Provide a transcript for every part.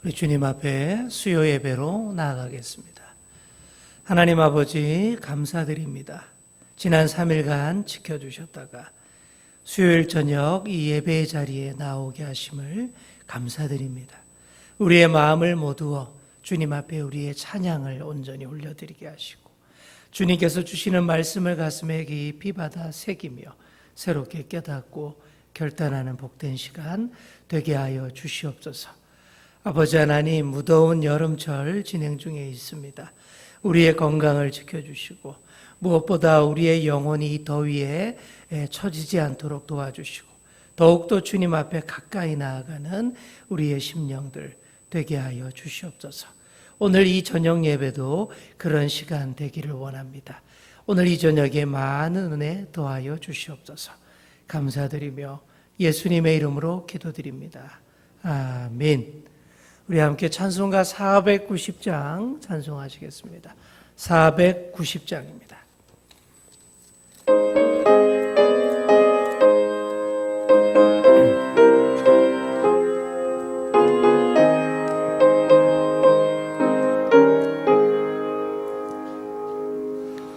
우리 주님 앞에 수요 예배로 나아가겠습니다. 하나님 아버지 감사드립니다. 지난 3일간 지켜주셨다가 수요일 저녁 이 예배의 자리에 나오게 하심을 감사드립니다. 우리의 마음을 모두어 주님 앞에 우리의 찬양을 온전히 올려드리게 하시고 주님께서 주시는 말씀을 가슴에 깊이 받아 새기며 새롭게 깨닫고 결단하는 복된 시간 되게 하여 주시옵소서. 아버지 하나님, 무더운 여름철 진행 중에 있습니다. 우리의 건강을 지켜주시고 무엇보다 우리의 영혼이 이 더위에 처지지 않도록 도와주시고 더욱더 주님 앞에 가까이 나아가는 우리의 심령들 되게 하여 주시옵소서. 오늘 이 저녁 예배도 그런 시간 되기를 원합니다. 오늘 이 저녁에 많은 은혜 더하여 주시옵소서. 감사드리며 예수님의 이름으로 기도드립니다. 아멘. 우리 함께 찬송가 490장 찬송하시겠습니다. 490장입니다.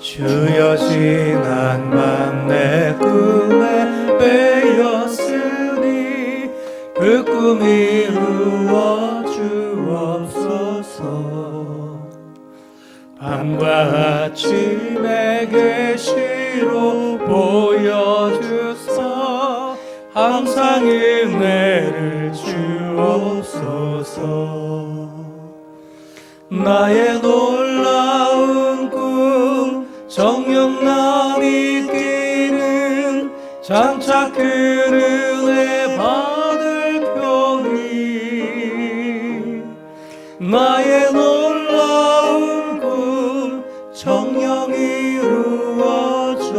주여 지난 밤 내 꿈에 빼였으니 그 꿈이 이루어 주옵소서. 밤과 아침에 계시로 보여주사 항상 은혜를 주옵소서. 나의 놀라운 꿈 정령남이 끼는 장차 그 은혜 받을 편이 나의 놀라운 꿈 정령 이루어져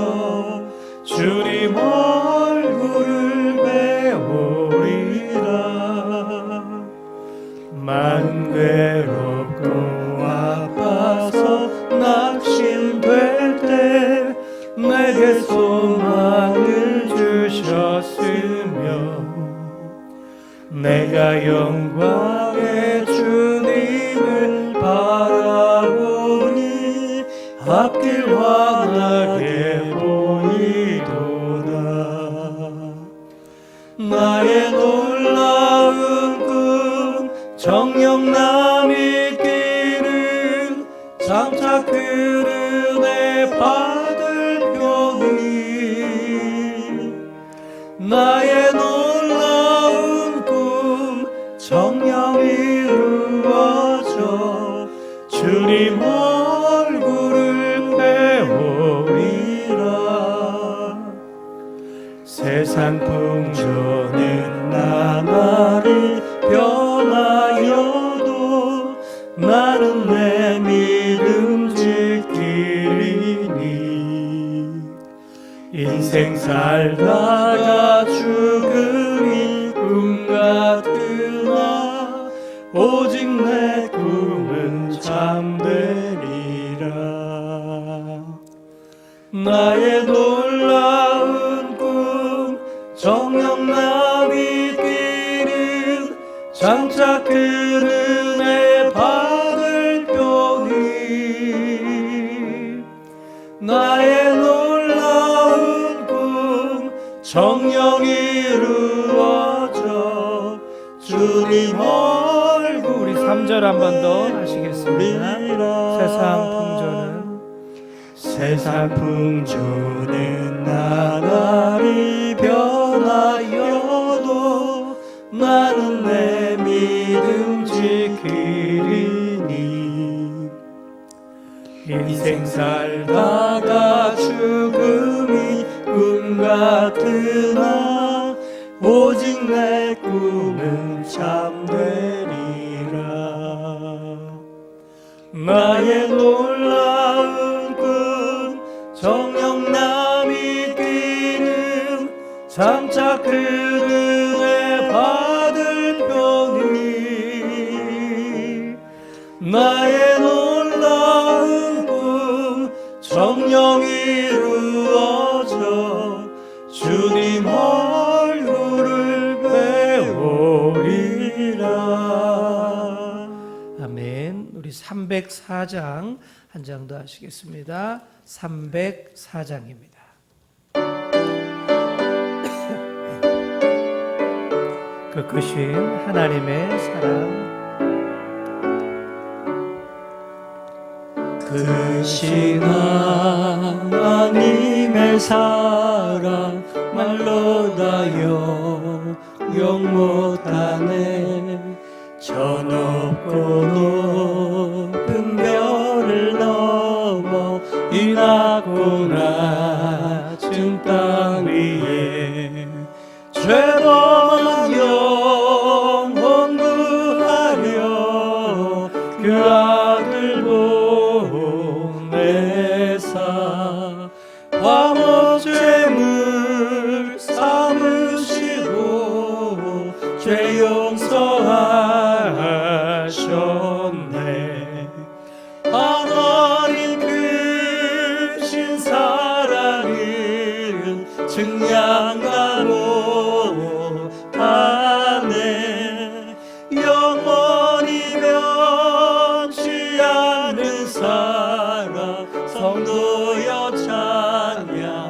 주님 얼굴을 배우리라. 많은 괴롭고 아파서 낙심될 때 내게 소망을 주셨으며 내가 영광의 주님을 바라보니 앞길 환하게 보이도다. 나의 놀라운 꿈 정령남이 끼는 장차 그 은혜 받을 편이 나의 놀라운 꿈 정령 이루어져 주님 얼굴을 배우리라. 세상 풍조는 나날이 변하여도 나는 내 믿음 지키리니 인생 살다가 죽음이 꿈 같으나 오직 내 꿈은 참되리라. 나의 놀라운 꿈 정령남이 끼는 장차 그 은혜 받을 편이 나의 놀라운 꿈 정령 이루어져 주님 얼굴. 우리 3절 한 번 더 하시겠습니다. 세상 풍조는 나날이 변하여도 나는 내 믿음 지키리니 인생 살다가 죽음이 꿈 같으나 오직 내 꿈은 참되리라. 나의 놀라운 꿈 정령남이 끼는 장차 그 은혜 받을 편이 나의 놀라운 꿈 정령 이루어져 주님 얼굴을 배우리라. 주신 우리 304장 한 장 더 하시겠습니다. 304장입니다. 그 크신 하나님의 사랑, 크신 하나님의 사랑 말로 다 용 못하네. 저 높고 높은 별을 넘어 이 낮고 낮은 땅 위에 죄범한 영혼 구하려 그 아들 보내사 화목 죄물 삼으시고 죄 용서하셨네. 하나님 크신 사랑은 증량다 못하네. 영원히 변치 않는 사랑 성도여 찬양하세.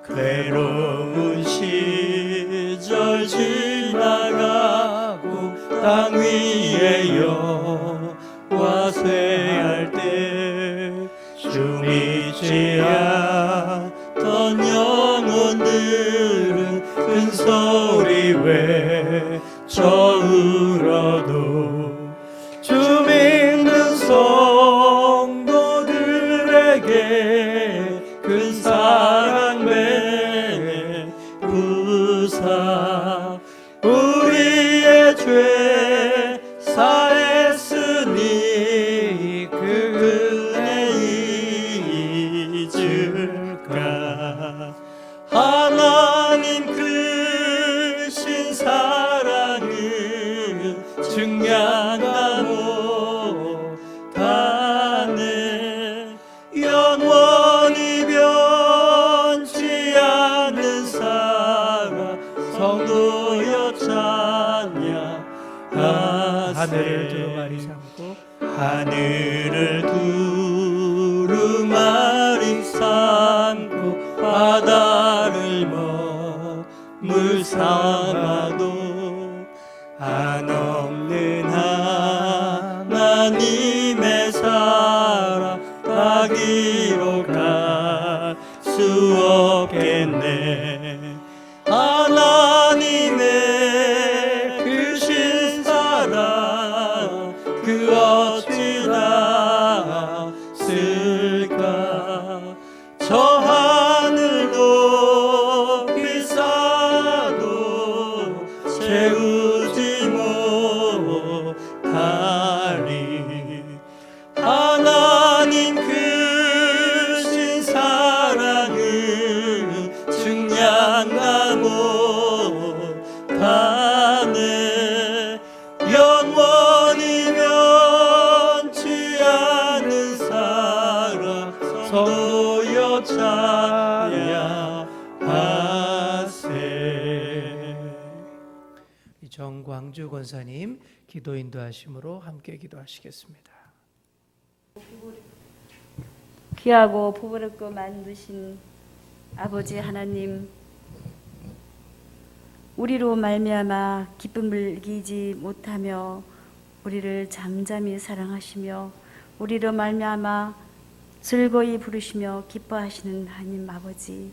괴로운 시절 지나가고 땅 위에 여호와 쇠할 때 주 믿지 않던 영혼들은 큰 소리 외쳐 울어도 주 믿는 성도들에게 큰 사랑 베푸사 우리의 죄 사했으니 그 은혜 잊을까. 하나님 크신 사랑은 증량다 못하네. 영원히 변치 않는 사랑 성도여 찬양하세. 하늘을 두루마리 삼고 하늘을 두루마리 삼고 바다를 물 삼아도 한없는 하나님의 사랑 다 기록할 수 없겠네. 하나님의 크신 사랑 그 어찌 닿았을까. 저 하늘 높이 쌓아도 채우지 못하리. 하나님 크신 사랑은 증량다 못하네. 영원히 변치 않는 사랑 성도여 찬양하세. 정광주 권사님 기도 인도하심으로 함께 기도하시겠습니다. 귀하고 보배롭고 만드신 아버지 하나님, 우리로 말미암아 기쁨을 이기지 못하며 우리를 잠잠히 사랑하시며 우리로 말미암아 즐거이 부르시며 기뻐하시는 하나님 아버지,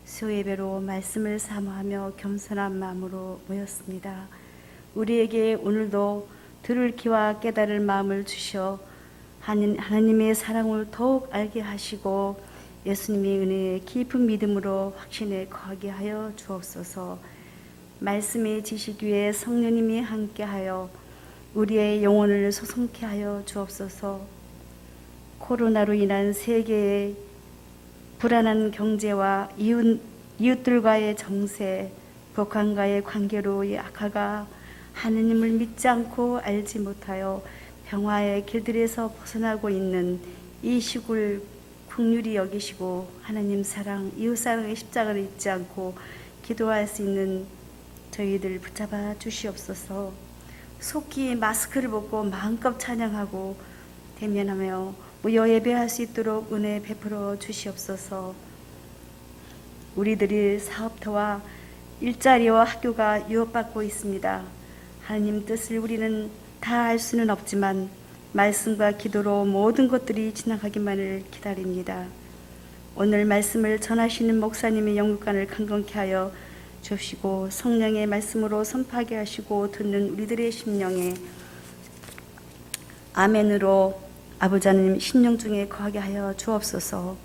수예배로 말씀을 사모하며 겸손한 마음으로 모였습니다. 우리에게 오늘도 들을 귀와 깨달을 마음을 주셔 하나님의 사랑을 더욱 알게 하시고 예수님의 은혜에 깊은 믿음으로 확신에 거하게 하여 주옵소서. 말씀의 지식 위에 성령님이 함께하여 우리의 영혼을 소송케 하여 주옵소서. 코로나로 인한 세계의 불안한 경제와 이웃들과의 정세, 북한과의 관계로의 악화가 하느님을 믿지 않고 알지 못하여 평화의 길들에서 벗어나고 있는 이 시국을 긍휼히 여기시고 하나님 사랑, 이웃 사랑의 십자가를 잊지 않고 기도할 수 있는 저희들 붙잡아 주시옵소서. 속히 마스크를 벗고 마음껏 찬양하고 대면하며 무료 예배할 수 있도록 은혜 베풀어 주시옵소서. 우리들이 사업터와 일자리와 학교가 유혹받고 있습니다. 하나님 뜻을 우리는 다 알 수는 없지만 말씀과 기도로 모든 것들이 지나가기만을 기다립니다. 오늘 말씀을 전하시는 목사님의 영육간을 강건케 하여 주시고 성령의 말씀으로 선포하게 하시고 듣는 우리들의 심령에 아멘으로 아버지 하나님 심령 중에 거하게 하여 주옵소서.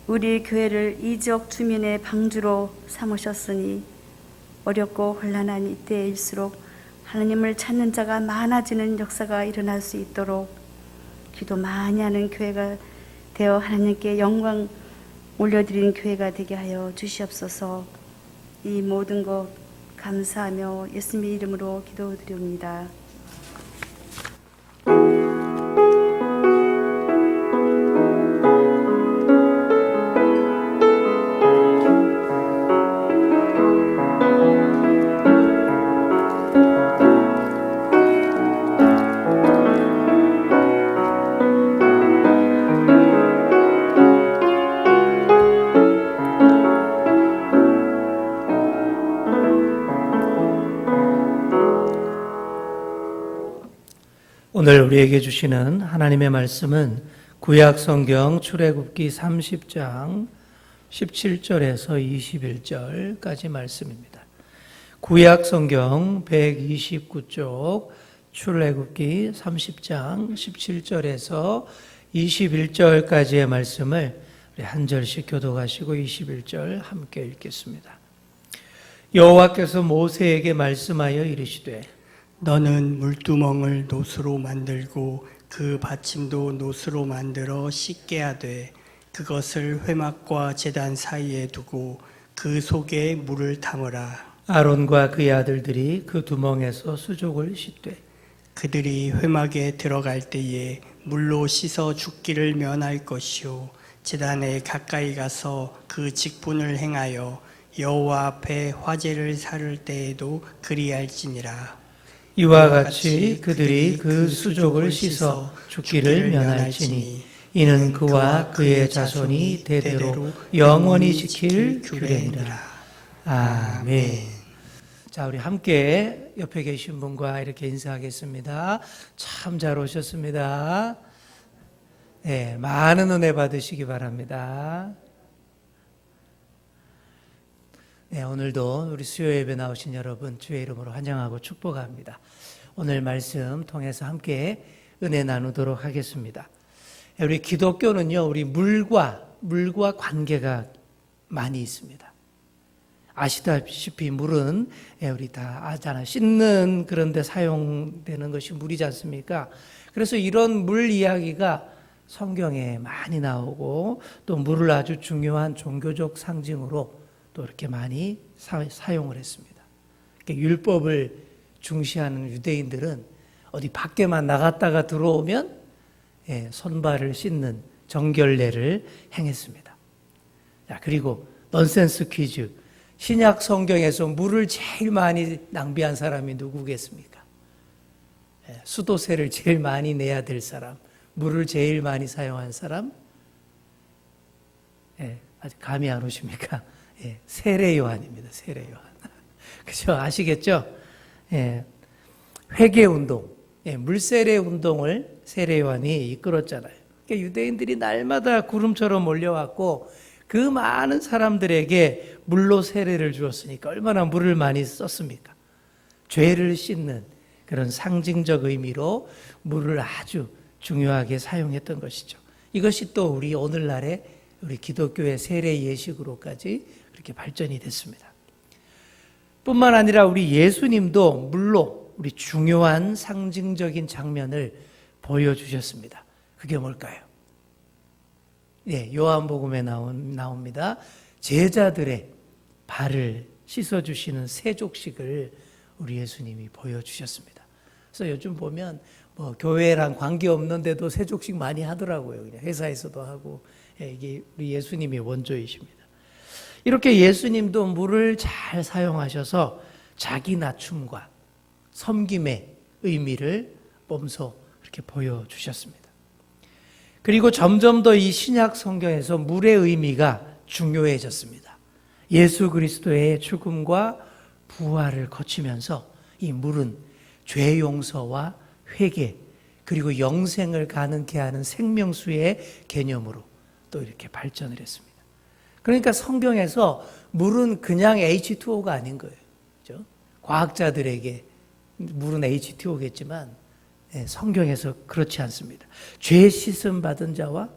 우리 교회를 이적 주민의 방주로 삼으셨으니 어렵고 혼란한 이때일수록 하나님을 찾는 자가 많아지는 역사가 일어날 수 있도록 기도 많이 하는 교회가 되어 하나님께 영광 올려드리는 교회가 되게 하여 주시옵소서. 이 모든 것 감사하며 예수님의 이름으로 기도드립니다. 오늘 우리에게 주시는 하나님의 말씀은 구약 성경 출애굽기 30장 17절에서 21절까지 말씀입니다. 구약 성경 129쪽 출애굽기 30장 17절에서 21절까지의 말씀을 우리 한 절씩 교독하시고 21절 함께 읽겠습니다. 여호와께서 모세에게 말씀하여 이르시되 너는 물두멍을 노수로 만들고 그 받침도 노수로 만들어 씻게 하되 그것을 회막과 제단 사이에 두고 그 속에 물을 담으라. 아론과 그의 아들들이 그 두멍에서 수족을 씻되 그들이 회막에 들어갈 때에 물로 씻어 죽기를 면할 것이요 제단에 가까이 가서 그 직분을 행하여 여호와 앞에 화제를 살을 때에도 그리할지니라. 이와 같이 그들이 그 수족을 씻어 죽기를 면할지니 이는 그와 그의 자손이 대대로 영원히 지킬 규례니라. 아멘. 자, 우리 함께 옆에 계신 분과 이렇게 인사하겠습니다. 참 잘 오셨습니다. 네, 많은 은혜 받으시기 바랍니다. 네, 오늘도 우리 수요 예배 나오신 여러분 주의 이름으로 환영하고 축복합니다. 오늘 말씀 통해서 함께 은혜 나누도록 하겠습니다. 우리 기독교는요, 우리 물과 관계가 많이 있습니다. 아시다시피 물은 우리 다 아잖아요. 씻는 그런 데 사용되는 것이 물이지 않습니까? 그래서 이런 물 이야기가 성경에 많이 나오고 또 물을 아주 중요한 종교적 상징으로 또 이렇게 많이 사용을 했습니다. 그러니까 율법을 중시하는 유대인들은 어디 밖에만 나갔다가 들어오면 손발을 씻는 정결례를 행했습니다. 자, 그리고 넌센스 퀴즈. 신약 성경에서 물을 제일 많이 낭비한 사람이 누구겠습니까? 수도세를 제일 많이 내야 될 사람, 물을 제일 많이 사용한 사람? 아직 감이 안 오십니까? 세례 요한입니다. 세례 요한. 그죠? 아시겠죠? 회개 운동, 물세례 운동을 세례 요한이 이끌었잖아요. 그러니까 유대인들이 날마다 구름처럼 몰려왔고 그 많은 사람들에게 물로 세례를 주었으니까 얼마나 물을 많이 썼습니까? 죄를 씻는 그런 상징적 의미로 물을 아주 중요하게 사용했던 것이죠. 이것이 또 우리 오늘날의 우리 기독교의 세례 예식으로까지 그렇게 발전이 됐습니다. 뿐만 아니라 우리 예수님도 물로 우리 중요한 상징적인 장면을 보여주셨습니다. 그게 뭘까요? 요한복음에 나옵니다. 제자들의 발을 씻어주시는 세족식을 우리 예수님이 보여주셨습니다. 그래서 요즘 보면 뭐 교회랑 관계없는데도 세족식 많이 하더라고요. 그냥 회사에서도 하고. 이게 우리 예수님이 원조이십니다. 이렇게 예수님도 물을 잘 사용하셔서 자기 낮춤과 섬김의 의미를 몸소 이렇게 보여주셨습니다. 그리고 점점 더 이 신약 성경에서 물의 의미가 중요해졌습니다. 예수 그리스도의 죽음과 부활을 거치면서 이 물은 죄 용서와 회개 그리고 영생을 가능케 하는 생명수의 개념으로 또 이렇게 발전을 했습니다. 그러니까 성경에서 물은 그냥 H2O가 아닌 거예요. 그렇죠? 과학자들에게 물은 H2O겠지만 성경에서 그렇지 않습니다. 죄 씻음 받은 자와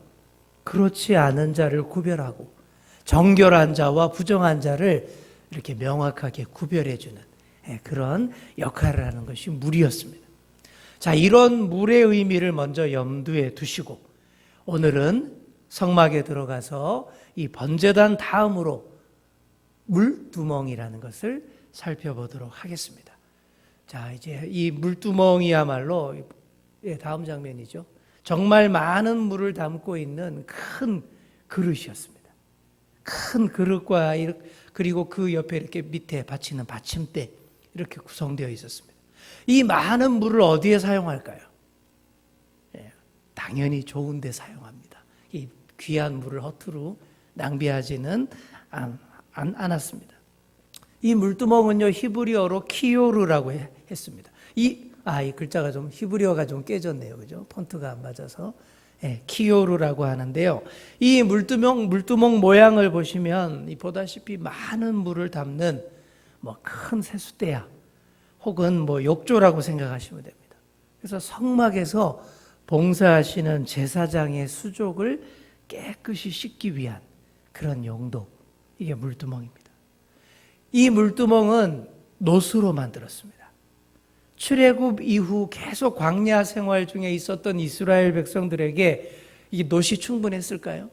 그렇지 않은 자를 구별하고 정결한 자와 부정한 자를 이렇게 명확하게 구별해주는 그런 역할을 하는 것이 물이었습니다. 자, 이런 물의 의미를 먼저 염두에 두시고 오늘은 성막에 들어가서 이 번제단 다음으로 물두멍이라는 것을 살펴보도록 하겠습니다. 자, 이제 이 물두멍이야말로 다음 장면이죠. 정말 많은 물을 담고 있는 큰 그릇이었습니다. 큰 그릇과 그리고 그 옆에 이렇게 밑에 받치는 받침대 이렇게 구성되어 있었습니다. 이 많은 물을 어디에 사용할까요? 당연히 좋은 데 사용합니다. 이 귀한 물을 허투루 낭비하지는 않았습니다. 이 물두멍은요, 히브리어로 키요르라고 했습니다. 이 글자가 좀 히브리어가 좀 깨졌네요. 그죠? 폰트가 안 맞아서. 키요르라고 하는데요. 이 물두멍 모양을 보시면 보다시피 많은 물을 담는 큰 세숫대야 혹은 욕조라고 생각하시면 됩니다. 그래서 성막에서 봉사하시는 제사장의 수족을 깨끗이 씻기 위한 그런 용도, 이게 물두멍입니다. 이 물두멍은 노수로 만들었습니다. 출애굽 이후 계속 광야 생활 중에 있었던 이스라엘 백성들에게 이 노시 충분했을까요?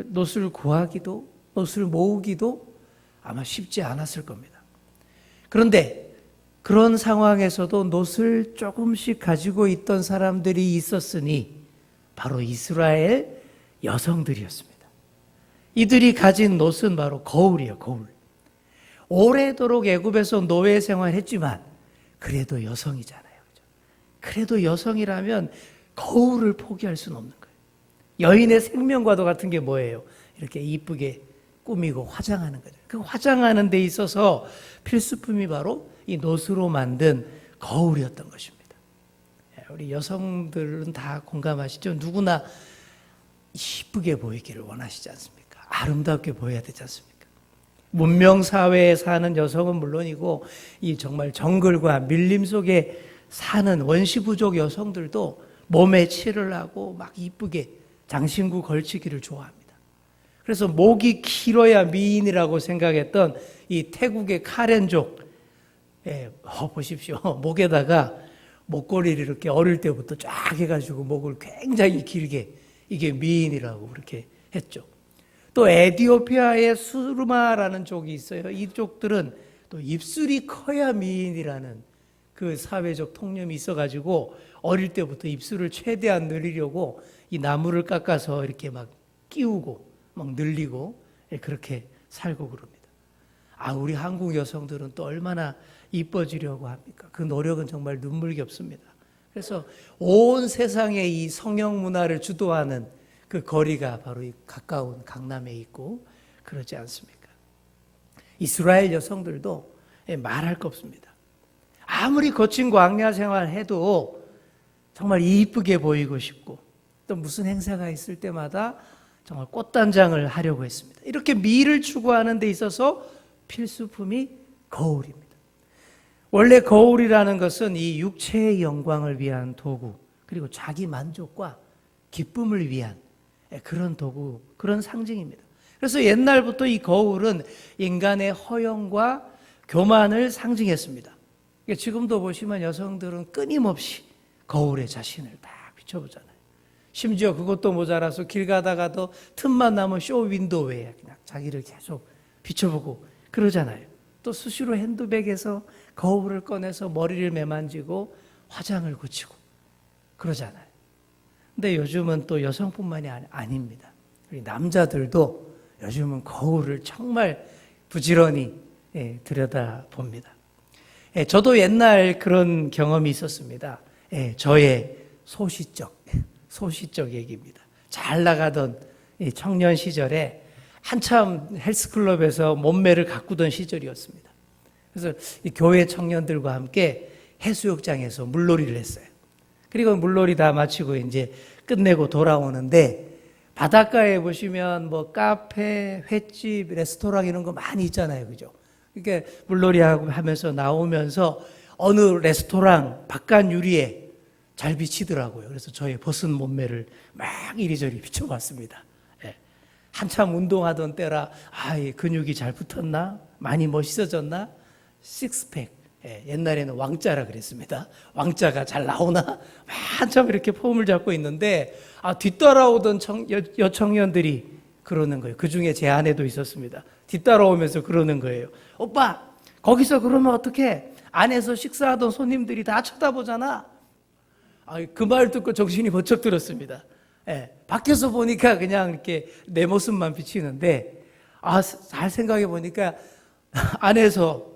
노수를 구하기도, 노수를 모으기도 아마 쉽지 않았을 겁니다. 그런데 그런 상황에서도 노수를 조금씩 가지고 있던 사람들이 있었으니 바로 이스라엘 여성들이었습니다. 이들이 가진 노수는 바로 거울이에요, 거울. 오래도록 애굽에서 노예 생활했지만 그래도 여성이잖아요. 그죠? 그래도 여성이라면 거울을 포기할 수는 없는 거예요. 여인의 생명과도 같은 게 뭐예요? 이렇게 이쁘게 꾸미고 화장하는 거죠. 그 화장하는 데 있어서 필수품이 바로 이 노수로 만든 거울이었던 것입니다. 우리 여성들은 다 공감하시죠? 누구나 이쁘게 보이기를 원하시지 않습니까? 아름답게 보여야 되지 않습니까? 문명사회에 사는 여성은 물론이고 이 정말 정글과 밀림 속에 사는 원시부족 여성들도 몸에 칠을 하고 막 이쁘게 장신구 걸치기를 좋아합니다. 그래서 목이 길어야 미인이라고 생각했던 이 태국의 카렌족, 보십시오. 목에다가 목걸이를 이렇게 어릴 때부터 쫙 해가지고 목을 굉장히 길게, 이게 미인이라고 그렇게 했죠. 또 에티오피아의 수르마라는 족이 있어요. 이 족들은 또 입술이 커야 미인이라는 그 사회적 통념이 있어가지고 어릴 때부터 입술을 최대한 늘리려고 이 나무를 깎아서 이렇게 막 끼우고 막 늘리고 그렇게 살고 그럽니다. 우리 한국 여성들은 또 얼마나 이뻐지려고 합니까? 그 노력은 정말 눈물겹습니다. 그래서 온 세상의 이 성형 문화를 주도하는 그 거리가 바로 이 가까운 강남에 있고 그러지 않습니까? 이스라엘 여성들도 말할 거 없습니다. 아무리 거친 광야 생활해도 정말 이쁘게 보이고 싶고 또 무슨 행사가 있을 때마다 정말 꽃단장을 하려고 했습니다. 이렇게 미를 추구하는 데 있어서 필수품이 거울입니다. 원래 거울이라는 것은 이 육체의 영광을 위한 도구, 그리고 자기 만족과 기쁨을 위한 그런 도구, 그런 상징입니다. 그래서 옛날부터 이 거울은 인간의 허영과 교만을 상징했습니다. 지금도 보시면 여성들은 끊임없이 거울에 자신을 다 비춰보잖아요. 심지어 그것도 모자라서 길 가다가도 틈만 나면 쇼 윈도우에 그냥 자기를 계속 비춰보고 그러잖아요. 또 수시로 핸드백에서 거울을 꺼내서 머리를 매만지고 화장을 고치고 그러잖아요. 근데 요즘은 또 여성뿐만이 아닙니다. 우리 남자들도 요즘은 거울을 정말 부지런히 들여다봅니다. 저도 옛날 그런 경험이 있었습니다. 저의 소시적 얘기입니다. 잘 나가던 청년 시절에 한참 헬스클럽에서 몸매를 가꾸던 시절이었습니다. 그래서 이 교회 청년들과 함께 해수욕장에서 물놀이를 했어요. 그리고 물놀이 다 마치고 이제 끝내고 돌아오는데 바닷가에 보시면 뭐 카페, 횟집, 레스토랑 이런 거 많이 있잖아요. 그죠? 그러니까 물놀이 하면서 나오면서 어느 레스토랑 바깥 유리에 잘 비치더라고요. 그래서 저의 벗은 몸매를 막 이리저리 비춰봤습니다. 한참 운동하던 때라 이 근육이 잘 붙었나? 많이 멋있어졌나? 식스팩. 옛날에는 왕자라 그랬습니다. 왕자가 잘 나오나? 한참 이렇게 폼을 잡고 있는데 뒤따라오던 여청년들이 그러는 거예요. 그중에 제 아내도 있었습니다. 뒤따라오면서 그러는 거예요. 오빠 거기서 그러면 어떡해? 안에서 식사하던 손님들이 다 쳐다보잖아. 그 말 듣고 정신이 번쩍 들었습니다. 밖에서 보니까 그냥 이렇게 내 모습만 비치는데 잘 생각해 보니까 안에서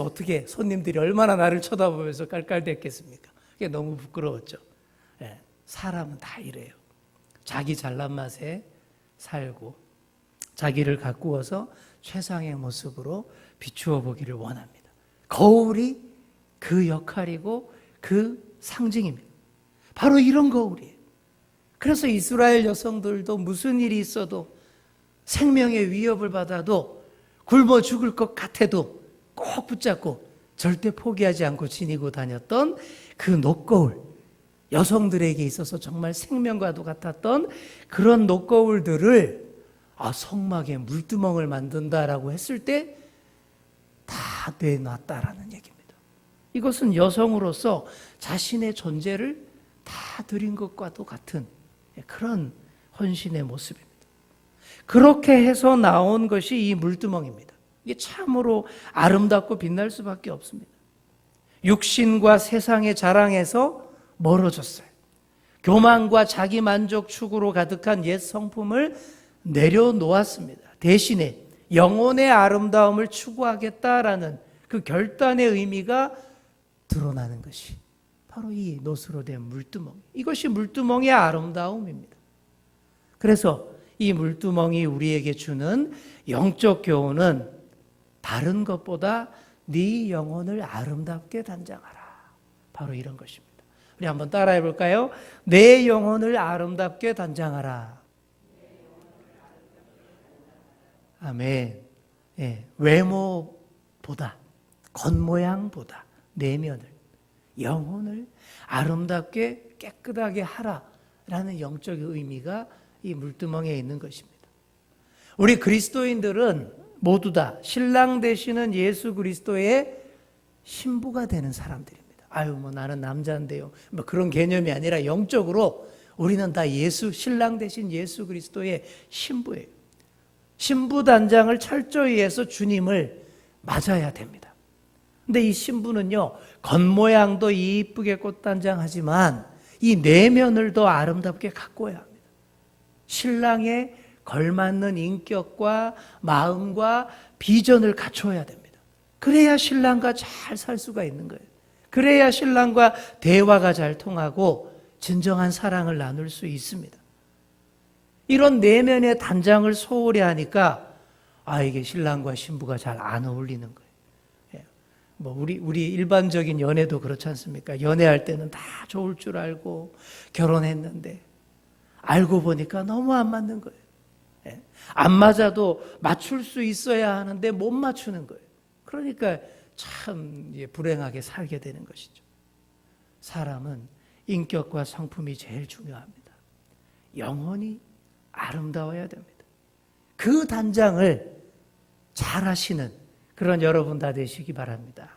어떻게 손님들이 얼마나 나를 쳐다보면서 깔깔댔겠습니까? 그게 너무 부끄러웠죠. 사람은 다 이래요. 자기 잘난 맛에 살고 자기를 가꾸어서 최상의 모습으로 비추어 보기를 원합니다. 거울이 그 역할이고 그 상징입니다. 바로 이런 거울이에요. 그래서 이스라엘 여성들도 무슨 일이 있어도 생명의 위협을 받아도 굶어 죽을 것 같아도 꼭 붙잡고 절대 포기하지 않고 지니고 다녔던 그 녹거울, 여성들에게 있어서 정말 생명과도 같았던 그런 녹거울들을 성막에 물두멍을 만든다라고 했을 때 다 내놨다라는 얘기입니다. 이것은 여성으로서 자신의 존재를 다 드린 것과도 같은 그런 헌신의 모습입니다. 그렇게 해서 나온 것이 이 물두멍입니다. 이게 참으로 아름답고 빛날 수밖에 없습니다. 육신과 세상의 자랑에서 멀어졌어요. 교만과 자기 만족 추구로 가득한 옛 성품을 내려놓았습니다. 대신에 영혼의 아름다움을 추구하겠다라는 그 결단의 의미가 드러나는 것이 바로 이 노스로 된 물두멍. 이것이 물두멍의 아름다움입니다. 그래서 이 물두멍이 우리에게 주는 영적 교훈은 다른 것보다 네 영혼을 아름답게 단장하라. 바로 이런 것입니다. 우리 한번 따라해 볼까요? 내 영혼을 아름답게 단장하라. 아멘. 외모보다, 겉모양보다 내면을, 영혼을 아름답게 깨끗하게 하라라는 영적 의미가 이 물두멍에 있는 것입니다. 우리 그리스도인들은 모두 다 신랑 되시는 예수 그리스도의 신부가 되는 사람들입니다. 나는 남자인데요. 그런 개념이 아니라 영적으로 우리는 다 신랑 되신 예수 그리스도의 신부예요. 신부 단장을 철저히 해서 주님을 맞아야 됩니다. 근데 이 신부는요, 겉모양도 이쁘게 꽃단장하지만 이 내면을 더 아름답게 가꿔야 합니다. 신랑에 걸맞는 인격과 마음과 비전을 갖춰야 됩니다. 그래야 신랑과 잘 살 수가 있는 거예요. 그래야 신랑과 대화가 잘 통하고 진정한 사랑을 나눌 수 있습니다. 이런 내면의 단장을 소홀히 하니까 이게 신랑과 신부가 잘 안 어울리는 거예요. 우리 일반적인 연애도 그렇지 않습니까? 연애할 때는 다 좋을 줄 알고 결혼했는데 알고 보니까 너무 안 맞는 거예요. 안 맞아도 맞출 수 있어야 하는데 못 맞추는 거예요. 그러니까 참 불행하게 살게 되는 것이죠. 사람은 인격과 성품이 제일 중요합니다. 영혼이 아름다워야 됩니다. 그 단장을 잘 하시는 그런 여러분 다 되시기 바랍니다.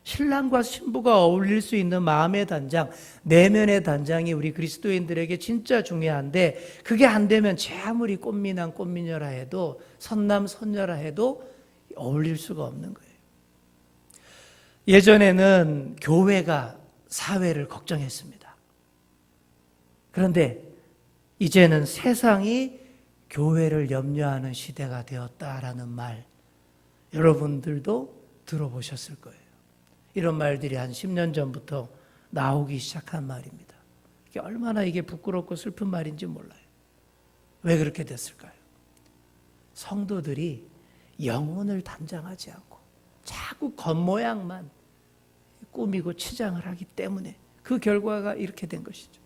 신랑과 신부가 어울릴 수 있는 마음의 단장, 내면의 단장이 우리 그리스도인들에게 진짜 중요한데 그게 안 되면 제 아무리 꽃미남 꽃미녀라 해도 선남 선녀라 해도 어울릴 수가 없는 거예요. 예전에는 교회가 사회를 걱정했습니다. 그런데 이제는 세상이 교회를 염려하는 시대가 되었다라는 말 여러분들도 들어보셨을 거예요. 이런 말들이 한 10년 전부터 나오기 시작한 말입니다. 이게 얼마나 이게 부끄럽고 슬픈 말인지 몰라요. 왜 그렇게 됐을까요? 성도들이 영혼을 단장하지 않고 자꾸 겉모양만 꾸미고 치장을 하기 때문에 그 결과가 이렇게 된 것이죠.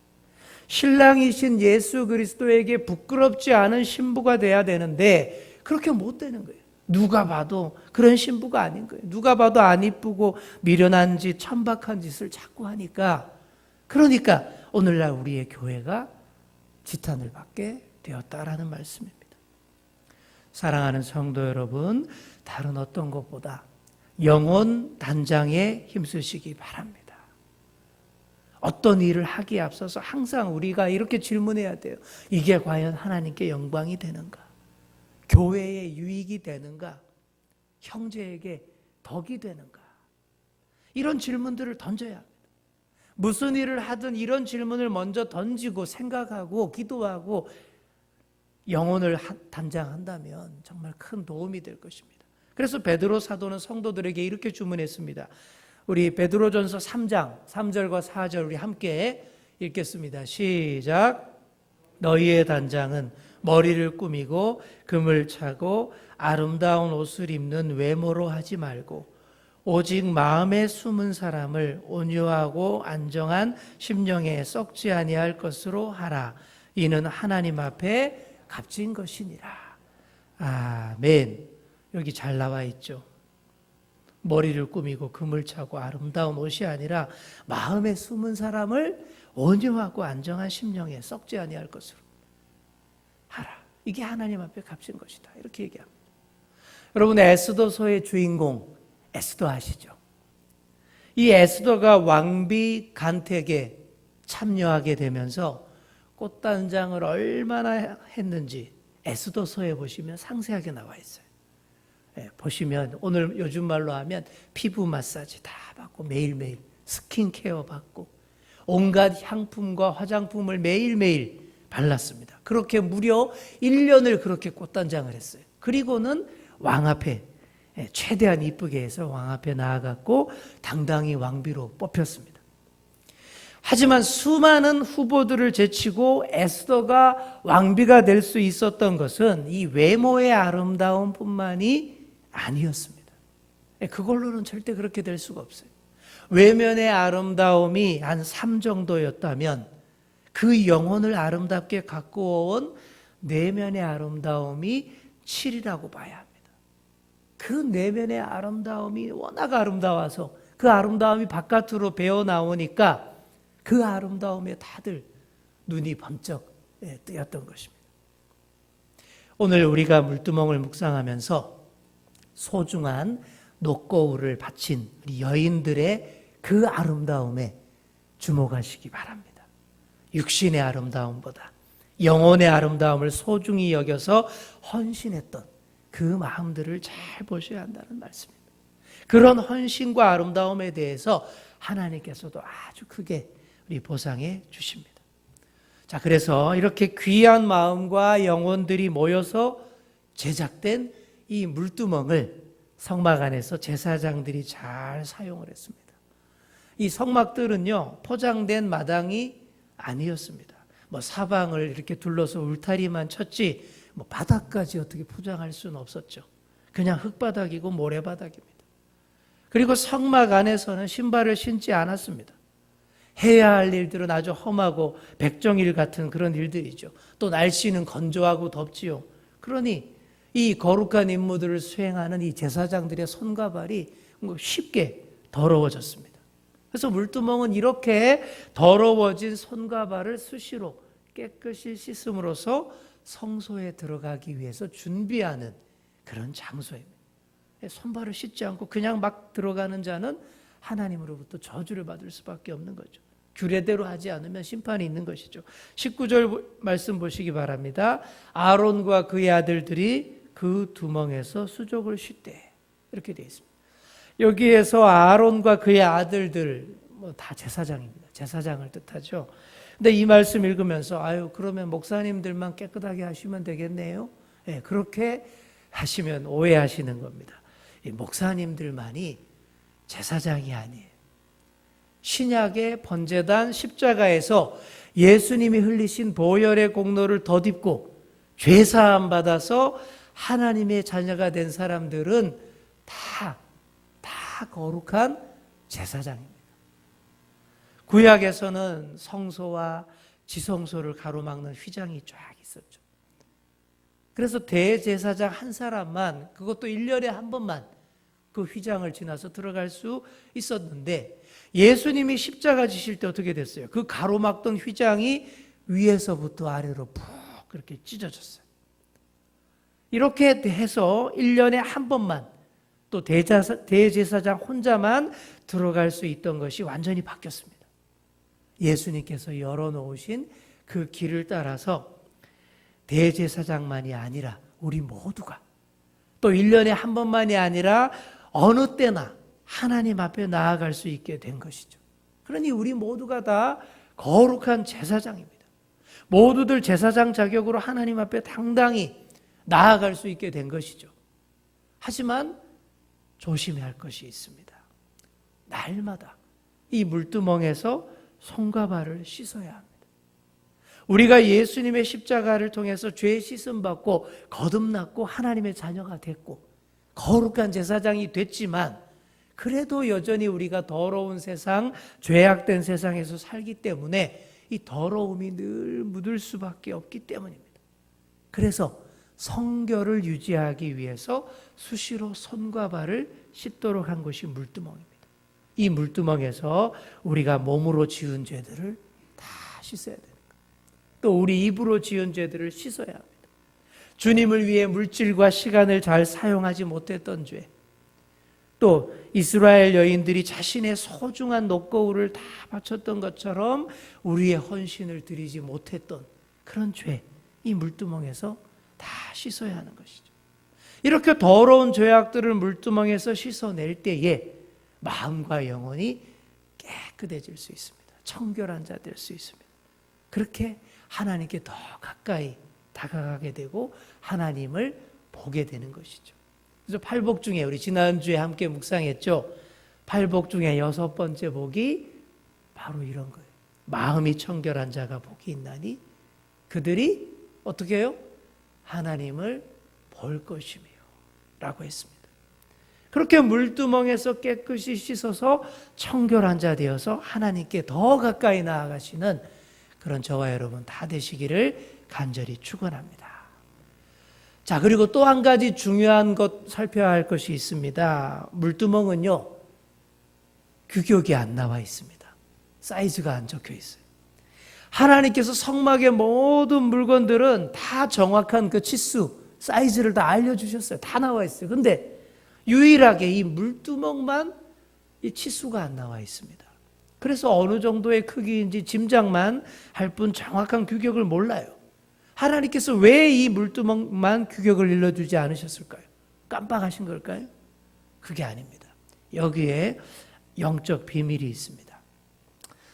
신랑이신 예수 그리스도에게 부끄럽지 않은 신부가 돼야 되는데 그렇게 못 되는 거예요. 누가 봐도 그런 신부가 아닌 거예요. 누가 봐도 안 이쁘고 미련한 짓, 천박한 짓을 자꾸 하니까, 그러니까 오늘날 우리의 교회가 지탄을 받게 되었다라는 말씀입니다. 사랑하는 성도 여러분, 다른 어떤 것보다 영혼 단장에 힘쓰시기 바랍니다. 어떤 일을 하기에 앞서서 항상 우리가 이렇게 질문해야 돼요. 이게 과연 하나님께 영광이 되는가? 교회에 유익이 되는가? 형제에게 덕이 되는가? 이런 질문들을 던져야 합니다. 무슨 일을 하든 이런 질문을 먼저 던지고 생각하고 기도하고 영혼을 단장한다면 정말 큰 도움이 될 것입니다. 그래서 베드로 사도는 성도들에게 이렇게 주문했습니다. 우리 베드로전서 3장 3절과 4절 우리 함께 읽겠습니다. 시작. 너희의 단장은 머리를 꾸미고 금을 차고 아름다운 옷을 입는 외모로 하지 말고 오직 마음에 숨은 사람을 온유하고 안정한 심령에 썩지 아니할 것으로 하라. 이는 하나님 앞에 값진 것이니라. 아멘. 여기 잘 나와 있죠. 머리를 꾸미고 금을 차고 아름다운 옷이 아니라 마음에 숨은 사람을 온유하고 안정한 심령에 썩지 아니할 것으로 하라. 이게 하나님 앞에 값진 것이다. 이렇게 얘기합니다. 여러분, 에스더서의 주인공 에스더 아시죠? 이 에스더가 왕비 간택에 참여하게 되면서 꽃단장을 얼마나 했는지 에스더서에 보시면 상세하게 나와 있어요. 보시면 오늘 요즘 말로 하면 피부 마사지 다 받고 매일매일 스킨케어 받고 온갖 향품과 화장품을 매일매일 발랐습니다. 그렇게 무려 1년을 그렇게 꽃단장을 했어요. 그리고는 왕 앞에 최대한 이쁘게 해서 왕 앞에 나아갔고 당당히 왕비로 뽑혔습니다. 하지만 수많은 후보들을 제치고 에스더가 왕비가 될 수 있었던 것은 이 외모의 아름다움뿐만이 아니었습니다. 그걸로는 절대 그렇게 될 수가 없어요. 외면의 아름다움이 한 3 정도였다면 그 영혼을 아름답게 갖고 온 내면의 아름다움이 7이라고 봐야 합니다. 그 내면의 아름다움이 워낙 아름다워서 그 아름다움이 바깥으로 배어 나오니까 그 아름다움에 다들 눈이 번쩍 뜨였던 것입니다. 오늘 우리가 물두멍을 묵상하면서 소중한 녹거울을 바친 우리 여인들의 그 아름다움에 주목하시기 바랍니다. 육신의 아름다움보다 영혼의 아름다움을 소중히 여겨서 헌신했던 그 마음들을 잘 보셔야 한다는 말씀입니다. 그런 헌신과 아름다움에 대해서 하나님께서도 아주 크게 우리 보상해 주십니다. 자, 그래서 이렇게 귀한 마음과 영혼들이 모여서 제작된 이 물두멍을 성막 안에서 제사장들이 잘 사용을 했습니다. 이 성막들은요, 포장된 마당이 아니었습니다. 사방을 이렇게 둘러서 울타리만 쳤지 바닥까지 어떻게 포장할 수는 없었죠. 그냥 흙바닥이고 모래바닥입니다. 그리고 성막 안에서는 신발을 신지 않았습니다. 해야 할 일들은 아주 험하고 백정일 같은 그런 일들이죠. 또 날씨는 건조하고 덥지요. 그러니 이 거룩한 임무들을 수행하는 이 제사장들의 손과 발이 쉽게 더러워졌습니다. 그래서 물두멍은 이렇게 더러워진 손과 발을 수시로 깨끗이 씻음으로써 성소에 들어가기 위해서 준비하는 그런 장소입니다. 손발을 씻지 않고 그냥 막 들어가는 자는 하나님으로부터 저주를 받을 수밖에 없는 거죠. 규례대로 하지 않으면 심판이 있는 것이죠. 19절 말씀 보시기 바랍니다. 아론과 그의 아들들이 그 두멍에서 수족을 씻되, 이렇게 되어 있습니다. 여기에서 아론과 그의 아들들 다 제사장입니다. 제사장을 뜻하죠. 근데 이 말씀 읽으면서 그러면 목사님들만 깨끗하게 하시면 되겠네요. 그렇게 하시면 오해하시는 겁니다. 이 목사님들만이 제사장이 아니에요. 신약의 번제단 십자가에서 예수님이 흘리신 보혈의 공로를 덧입고 죄사함 받아서 하나님의 자녀가 된 사람들은 다 거룩한 제사장입니다. 구약에서는 성소와 지성소를 가로막는 휘장이 쫙 있었죠. 그래서 대제사장 한 사람만, 그것도 1년에 한 번만 그 휘장을 지나서 들어갈 수 있었는데, 예수님이 십자가 지실 때 어떻게 됐어요? 그 가로막던 휘장이 위에서부터 아래로 푹 그렇게 찢어졌어요. 이렇게 해서 1년에 한 번만 또 대제사장 혼자만 들어갈 수 있던 것이 완전히 바뀌었습니다. 예수님께서 열어놓으신 그 길을 따라서 대제사장만이 아니라 우리 모두가, 또 1년에 한 번만이 아니라 어느 때나 하나님 앞에 나아갈 수 있게 된 것이죠. 그러니 우리 모두가 다 거룩한 제사장입니다. 모두들 제사장 자격으로 하나님 앞에 당당히 나아갈 수 있게 된 것이죠. 하지만 조심해야 할 것이 있습니다. 날마다 이 물두멍에서 손과 발을 씻어야 합니다. 우리가 예수님의 십자가를 통해서 죄 씻음 받고 거듭났고 하나님의 자녀가 됐고 거룩한 제사장이 됐지만, 그래도 여전히 우리가 더러운 세상, 죄악된 세상에서 살기 때문에 이 더러움이 늘 묻을 수밖에 없기 때문입니다. 그래서 성결을 유지하기 위해서 수시로 손과 발을 씻도록 한 것이 물두멍입니다. 이 물두멍에서 우리가 몸으로 지은 죄들을 다 씻어야 됩니다. 또 우리 입으로 지은 죄들을 씻어야 합니다. 주님을 위해 물질과 시간을 잘 사용하지 못했던 죄, 또 이스라엘 여인들이 자신의 소중한 녹거울을 다 바쳤던 것처럼 우리의 헌신을 드리지 못했던 그런 죄, 이 물두멍에서 다 씻어야 하는 것이죠. 이렇게 더러운 죄악들을 물두멍에서 씻어낼 때에 마음과 영혼이 깨끗해질 수 있습니다. 청결한 자 될 수 있습니다. 그렇게 하나님께 더 가까이 다가가게 되고 하나님을 보게 되는 것이죠. 그래서 팔복 중에 우리 지난주에 함께 묵상했죠. 팔복 중에 6번째 복이 바로 이런 거예요. 마음이 청결한 자가 복이 있나니 그들이 어떻게 해요? 하나님을 볼 것이며 라고 했습니다. 그렇게 물두멍에서 깨끗이 씻어서 청결한 자 되어서 하나님께 더 가까이 나아가시는 그런 저와 여러분 다 되시기를 간절히 축원합니다. 자, 그리고 또 한 가지 중요한 것 살펴야 할 것이 있습니다. 물두멍은요, 규격이 안 나와 있습니다. 사이즈가 안 적혀 있어요. 하나님께서 성막의 모든 물건들은 다 정확한 그 치수, 사이즈를 다 알려주셨어요. 다 나와 있어요. 근데 유일하게 이 물두멍만 이 치수가 안 나와 있습니다. 그래서 어느 정도의 크기인지 짐작만 할 뿐 정확한 규격을 몰라요. 하나님께서 왜 이 물두멍만 규격을 일러주지 않으셨을까요? 깜빡하신 걸까요? 그게 아닙니다. 여기에 영적 비밀이 있습니다.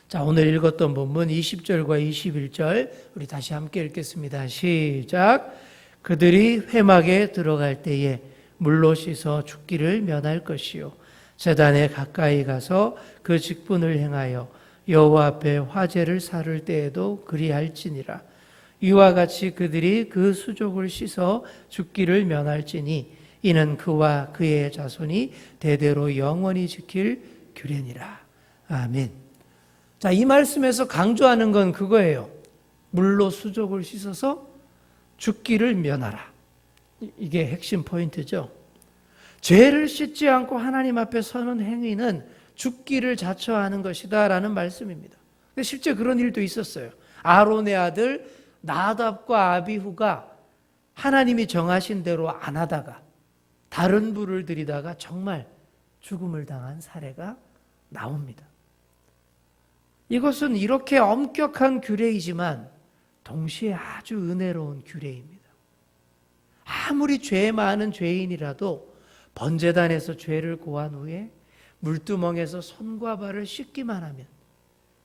자, 오늘 읽었던 본문 20절과 21절 우리 다시 함께 읽겠습니다. 시작. 그들이 회막에 들어갈 때에 물로 씻어 죽기를 면할 것이요 제단에 가까이 가서 그 직분을 행하여 여호와 앞에 화제를 사를 때에도 그리할지니라. 이와 같이 그들이 그 수족을 씻어 죽기를 면할지니 이는 그와 그의 자손이 대대로 영원히 지킬 규례니라. 아멘. 자, 이 말씀에서 강조하는 건 그거예요. 물로 수족을 씻어서 죽기를 면하라. 이게 핵심 포인트죠. 죄를 씻지 않고 하나님 앞에 서는 행위는 죽기를 자처하는 것이다 라는 말씀입니다. 근데 실제 그런 일도 있었어요. 아론의 아들 나답과 아비후가 하나님이 정하신 대로 안 하다가 다른 불을 들이다가 정말 죽음을 당한 사례가 나옵니다. 이것은 이렇게 엄격한 규례이지만 동시에 아주 은혜로운 규례입니다. 아무리 죄 많은 죄인이라도 번제단에서 죄를 고한 후에 물두멍에서 손과 발을 씻기만 하면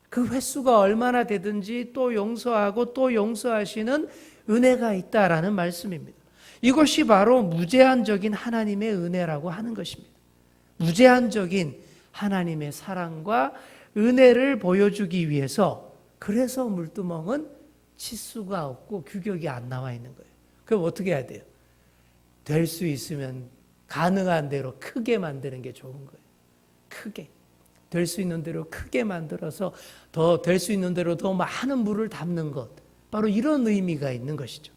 그 횟수가 얼마나 되든지 또 용서하고 또 용서하시는 은혜가 있다라는 말씀입니다. 이것이 바로 무제한적인 하나님의 은혜라고 하는 것입니다. 무제한적인 하나님의 사랑과 은혜를 보여주기 위해서, 그래서 물두멍은 치수가 없고 규격이 안 나와 있는 거예요. 그럼 어떻게 해야 돼요? 될 수 있으면 가능한 대로 크게 만드는 게 좋은 거예요. 크게. 될 수 있는 대로 크게 만들어서 더 될 수 있는 대로 더 많은 물을 담는 것. 바로 이런 의미가 있는 것이죠.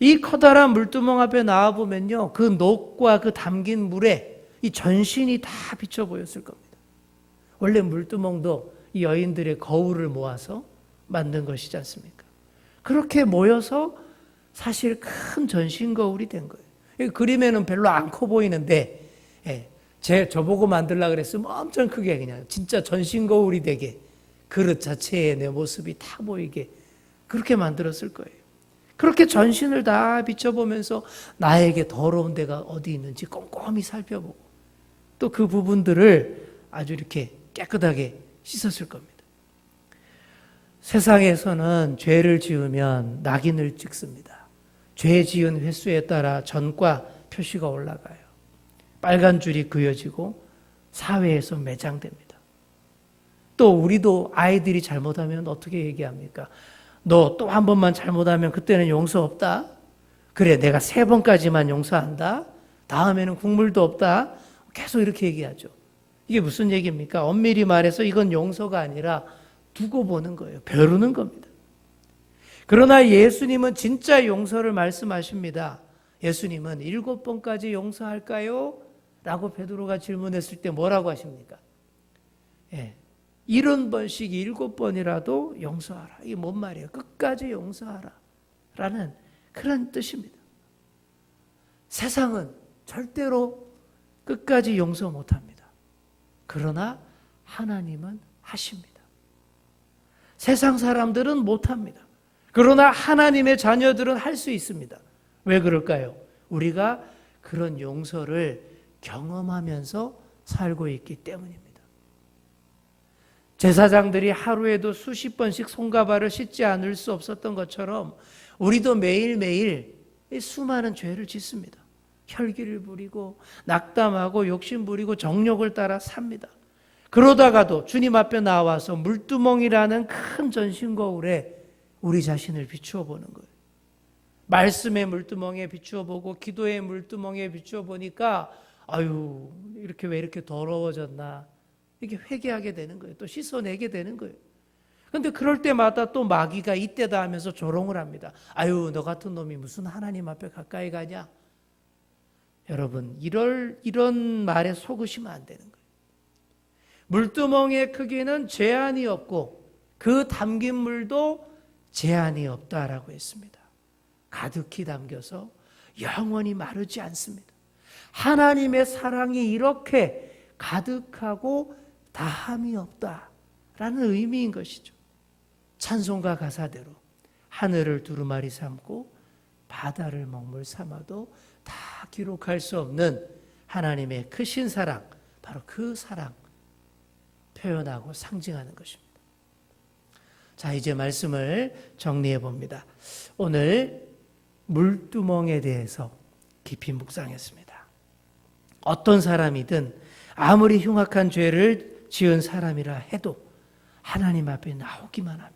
이 커다란 물두멍 앞에 나와보면요, 그 녹과 그 담긴 물에 이 전신이 다 비쳐 보였을 겁니다. 원래 물두멍도 이 여인들의 거울을 모아서 만든 것이지 않습니까? 그렇게 모여서 사실 큰 전신 거울이 된 거예요. 이 그림에는 별로 안 커 보이는데, 저보고 만들려고 그랬으면 엄청 크게 그냥 진짜 전신 거울이 되게, 그릇 자체에 내 모습이 다 보이게 그렇게 만들었을 거예요. 그렇게 전신을 다 비춰보면서 나에게 더러운 데가 어디 있는지 꼼꼼히 살펴보고, 또 그 부분들을 아주 이렇게 깨끗하게 씻었을 겁니다. 세상에서는 죄를 지으면 낙인을 찍습니다. 죄 지은 횟수에 따라 전과 표시가 올라가요. 빨간 줄이 그어지고 사회에서 매장됩니다. 또 우리도 아이들이 잘못하면 어떻게 얘기합니까? 너 또 한 번만 잘못하면 그때는 용서 없다. 그래, 내가 3번까지만 용서한다. 다음에는 국물도 없다. 계속 이렇게 얘기하죠. 이게 무슨 얘기입니까? 엄밀히 말해서 이건 용서가 아니라 두고 보는 거예요. 벼르는 겁니다. 그러나 예수님은 진짜 용서를 말씀하십니다. 예수님은 7번까지 용서할까요? 라고 베드로가 질문했을 때 뭐라고 하십니까? 70번씩 7번이라도 용서하라. 이게 뭔 말이에요? 끝까지 용서하라. 라는 그런 뜻입니다. 세상은 절대로 끝까지 용서 못합니다. 그러나 하나님은 하십니다. 세상 사람들은 못합니다. 그러나 하나님의 자녀들은 할 수 있습니다. 왜 그럴까요? 우리가 그런 용서를 경험하면서 살고 있기 때문입니다. 제사장들이 하루에도 수십 번씩 손가발을 씻지 않을 수 없었던 것처럼 우리도 매일매일 수많은 죄를 짓습니다. 혈기를 부리고 낙담하고 욕심 부리고 정욕을 따라 삽니다. 그러다가도 주님 앞에 나와서 물두멍이라는 큰 전신거울에 우리 자신을 비추어 보는 거예요. 말씀의 물두멍에 비추어 보고 기도의 물두멍에 비추어 보니까 아유, 이렇게 왜 이렇게 더러워졌나, 이렇게 회개하게 되는 거예요. 또 씻어내게 되는 거예요. 그런데 그럴 때마다 또 마귀가 이때다 하면서 조롱을 합니다. 아유, 너 같은 놈이 무슨 하나님 앞에 가까이 가냐? 여러분, 이런 말에 속으시면 안 되는 거예요. 물두멍의 크기는 제한이 없고 그 담긴 물도 제한이 없다라고 했습니다. 가득히 담겨서 영원히 마르지 않습니다. 하나님의 사랑이 이렇게 가득하고 다함이 없다라는 의미인 것이죠. 찬송가 가사대로 하늘을 두루마리 삼고 바다를 먹물 삼아도 다 기록할 수 없는 하나님의 크신 사랑, 바로 그 사랑 표현하고 상징하는 것입니다. 자, 이제 말씀을 정리해 봅니다. 오늘 물두멍에 대해서 깊이 묵상했습니다. 어떤 사람이든 아무리 흉악한 죄를 지은 사람이라 해도 하나님 앞에 나오기만 하면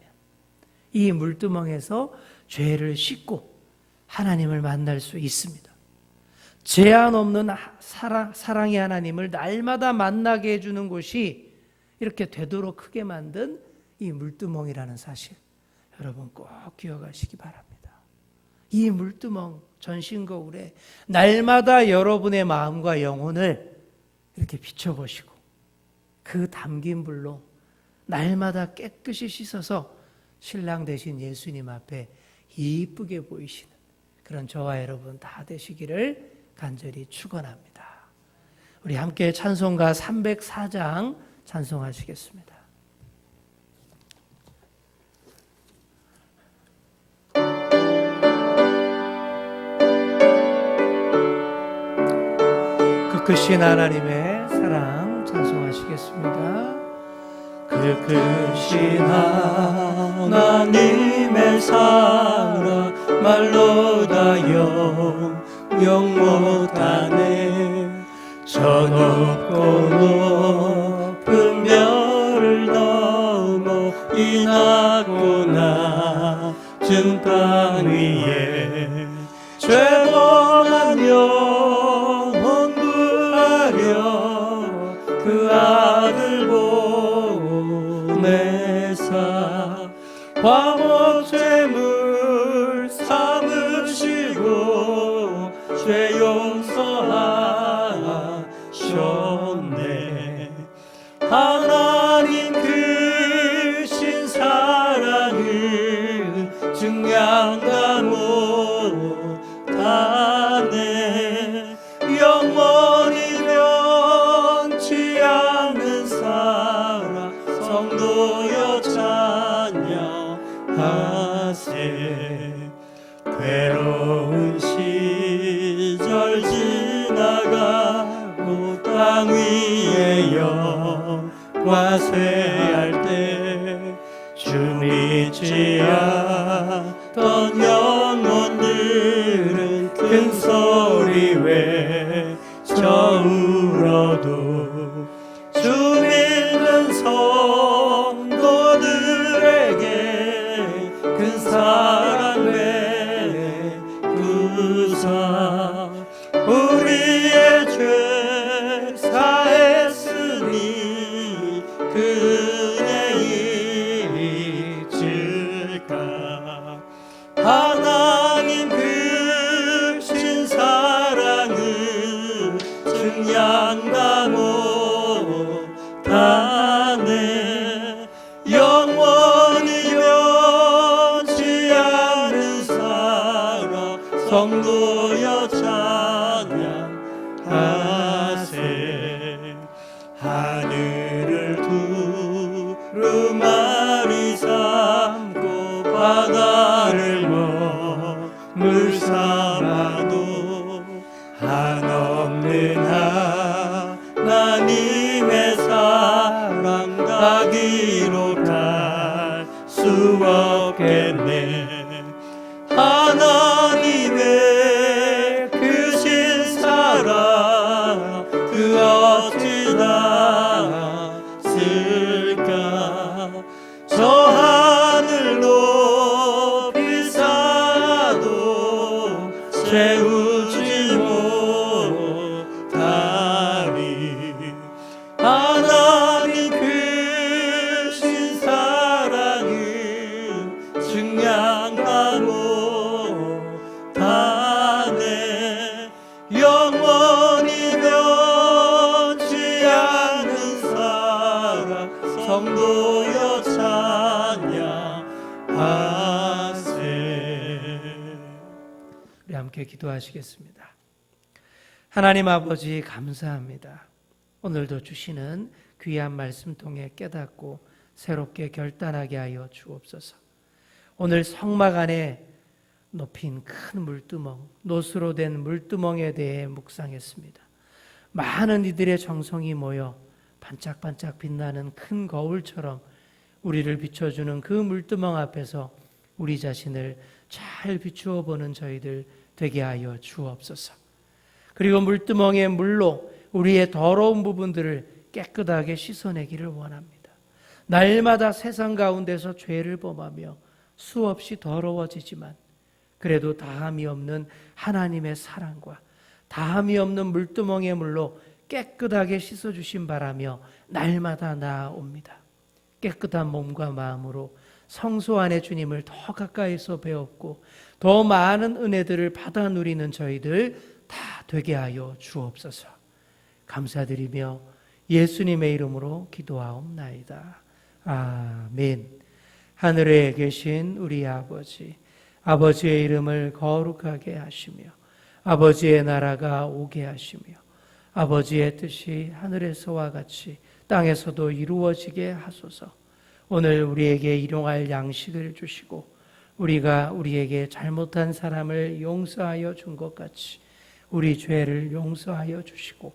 이 물두멍에서 죄를 씻고 하나님을 만날 수 있습니다. 제한 없는 사랑의 하나님을 날마다 만나게 해주는 곳이 이렇게 되도록 크게 만든 이 물두멍이라는 사실, 여러분 꼭 기억하시기 바랍니다. 이 물두멍 전신거울에 날마다 여러분의 마음과 영혼을 이렇게 비춰보시고 그 담긴 불로 날마다 깨끗이 씻어서 신랑 되신 예수님 앞에 이쁘게 보이시는 그런 저와 여러분 다 되시기를 간절히 축원합니다. 우리 함께 찬송가 304장 찬송하시겠습니다. 그 크신 하나님의 사랑 찬송하시겠습니다. 그 크신 하나님의 사랑 말로 다 영영 못하네. 저 높고 피나고 낮은 땅 위에 죄범한 영혼 구하려 그 아들 보내사 화목제물 삼으시고 죄 용서하셨네. 하나님 크신 사랑을 증량다 못하네. 영원히 변치 않는 사랑 성도여 찬양하세. 괴로운 시절 지나가고 땅 위에 영화 쇠할 때 주 믿지 않던 영혼들은 큰 소리 외쳐 울어도 주 믿는 성도들에게 큰 사랑 베푸사 우리의 죄 사했으니 그네 잊을까. 하나님 크신 사랑을 증량다 못하네. 영원히 변치 않는 사랑 성도여 찬양하세. 하늘을 두루마리 삼고 바다를 머물 삼아도 한없는 하나님의 사랑 다 기록할 수 없겠네. 하나님의 크신 사랑 그 어찌 닿았을까. 저 하늘 높이 쌓아도 채우지 못하리. 하나님 크신 사랑은 증량다 못하네. 영원히 변치 않는 사랑 성도여 찬양하세. 우리 함께 기도하시겠습니다. 하나님 아버지 감사합니다. 오늘도 주시는 귀한 말씀 통해 깨닫고 새롭게 결단하게 하여 주옵소서. 오늘 성막 안에 높인 큰 물두멍, 노수로 된 물두멍에 대해 묵상했습니다. 많은 이들의 정성이 모여 반짝반짝 빛나는 큰 거울처럼 우리를 비춰주는 그 물두멍 앞에서 우리 자신을 잘 비추어 보는 저희들 되게 하여 주옵소서. 그리고 물두멍의 물로 우리의 더러운 부분들을 깨끗하게 씻어내기를 원합니다. 날마다 세상 가운데서 죄를 범하며 수없이 더러워지지만 그래도 다함이 없는 하나님의 사랑과 다함이 없는 물두멍의 물로 깨끗하게 씻어주신 바라며 날마다 나아옵니다. 깨끗한 몸과 마음으로 성소 안에 주님을 더 가까이서 배웠고 더 많은 은혜들을 받아 누리는 저희들 다 되게 하여 주옵소서. 감사드리며 예수님의 이름으로 기도하옵나이다. 아멘. 하늘에 계신 우리 아버지, 아버지의 이름을 거룩하게 하시며 아버지의 나라가 오게 하시며 아버지의 뜻이 하늘에서와 같이 땅에서도 이루어지게 하소서. 오늘 우리에게 일용할 양식을 주시고 우리가 우리에게 잘못한 사람을 용서하여 준 것 같이 우리 죄를 용서하여 주시고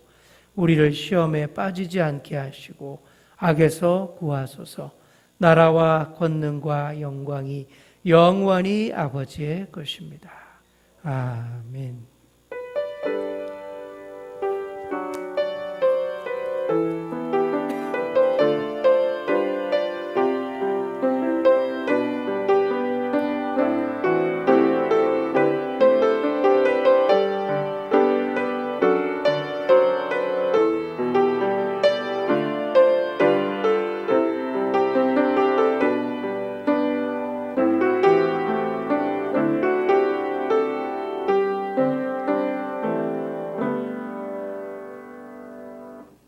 우리를 시험에 빠지지 않게 하시고 악에서 구하소서. 나라와 권능과 영광이 영원히 아버지의 것입니다. 아멘.